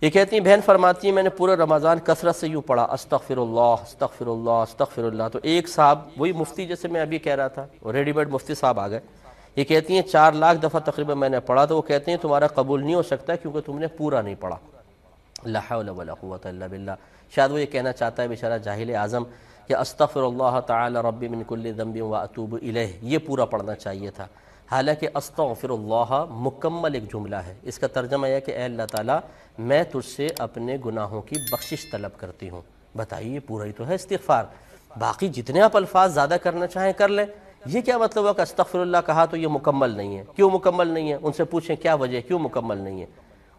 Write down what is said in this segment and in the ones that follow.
یہ کہتی ہیں بہن فرماتی ہیں میں نے پورا رمضان کثرت سے یوں پڑھا استغفراللہ استغفراللہ استغفراللہ، تو ایک صاحب وہی مفتی جیسے میں ابھی کہہ رہا تھا، ریڈی میڈ مفتی صاحب آ گئے، یہ کہتی ہیں 4 لاکھ دفعہ تقریباً میں نے پڑھا، تو وہ کہتے ہیں تمہارا قبول نہیں ہو سکتا کیونکہ تم نے پورا نہیں پڑھا۔ لا حول ولا قوت الا باللہ۔ شاید وہ یہ کہنا چاہتا ہے بیچارہ جاہل اعظم کہ استغفر اللہ تعالی ربی من کل ذنب واتوب الیہ، یہ پورا پڑھنا چاہیے تھا، حالانکہ استغفر اللہ مکمل ایک جملہ ہے، اس کا ترجمہ یہ ہے کہ اے اللہ تعالیٰ میں تجھ سے اپنے گناہوں کی بخشش طلب کرتی ہوں۔ بتائیے پورا ہی تو ہے استغفار، باقی جتنے آپ الفاظ زیادہ کرنا چاہیں کر لیں۔ یہ کیا مطلب ہے کہ استغفر اللہ کہا تو یہ مکمل نہیں ہے؟ کیوں مکمل نہیں ہے؟ ان سے پوچھیں کیا وجہ ہے کیوں مکمل نہیں ہے،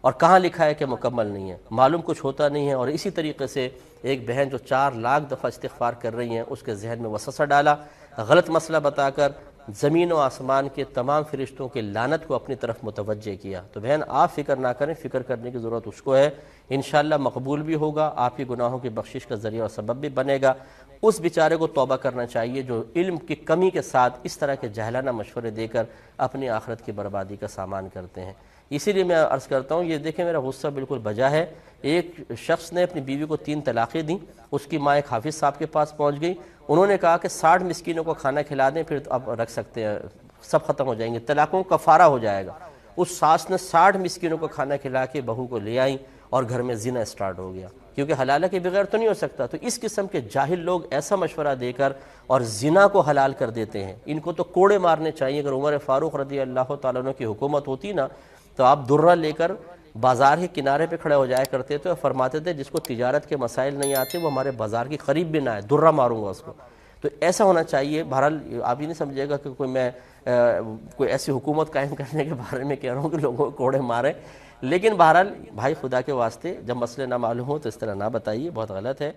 اور کہاں لکھا ہے کہ مکمل نہیں ہے؟ معلوم کچھ ہوتا نہیں ہے۔ اور اسی طریقے سے ایک بہن جو 4 لاکھ دفعہ استغفار کر رہی ہیں، اس کے ذہن میں وسوسہ ڈالا، غلط مسئلہ بتا کر زمین و آسمان کے تمام فرشتوں کے لعنت کو اپنی طرف متوجہ کیا۔ تو بہن آپ فکر نہ کریں، فکر کرنے کی ضرورت اس کو ہے، انشاءاللہ مقبول بھی ہوگا، آپ کی گناہوں کی بخشش کا ذریعہ اور سبب بھی بنے گا۔ اس بیچارے کو توبہ کرنا چاہیے جو علم کی کمی کے ساتھ اس طرح کے جاہلانہ مشورے دے کر اپنی آخرت کی بربادی کا سامان کرتے ہیں۔ اسی لیے میں عرض کرتا ہوں، یہ دیکھیں میرا غصہ بالکل بجا ہے، ایک شخص نے اپنی بیوی کو 3 طلاقیں دیں، اس کی ماں ایک حافظ صاحب کے پاس پہنچ گئی، انہوں نے کہا کہ 60 مسکینوں کو کھانا کھلا دیں پھر اب رکھ سکتے ہیں، سب ختم ہو جائیں گے، طلاقوں کا کفارہ ہو جائے گا۔ اس ساس نے 60 مسکینوں کو کھانا کھلا کے بہو کو لے آئیں اور گھر میں زنا سٹارٹ ہو گیا، کیونکہ حلالہ کے بغیر تو نہیں ہو سکتا۔ تو اس قسم کے جاہل لوگ ایسا مشورہ دے کر اور زنا کو حلال کر دیتے ہیں، ان کو تو کوڑے مارنے چاہیے۔ اگر عمر فاروق رضی اللہ تعالیٰ عنہ کی حکومت ہوتی نا تو آپ درہ لے کر بازار کے کنارے پہ کھڑے ہو جایا کرتے تھے اور فرماتے تھے جس کو تجارت کے مسائل نہیں آتے وہ ہمارے بازار کی قریب بھی نہ آئے، درہ ماروں گا اس کو۔ تو ایسا ہونا چاہیے۔ بہرحال آپ یہ نہیں سمجھے گا کہ میں کوئی ایسی حکومت قائم کرنے کے بارے میں کہہ رہا ہوں کہ لوگوں کو کوڑے ماریں، لیکن بہرحال بھائی خدا کے واسطے جب مسئلے نہ معلوم ہو تو اس طرح نہ بتائیے، بہت غلط ہے۔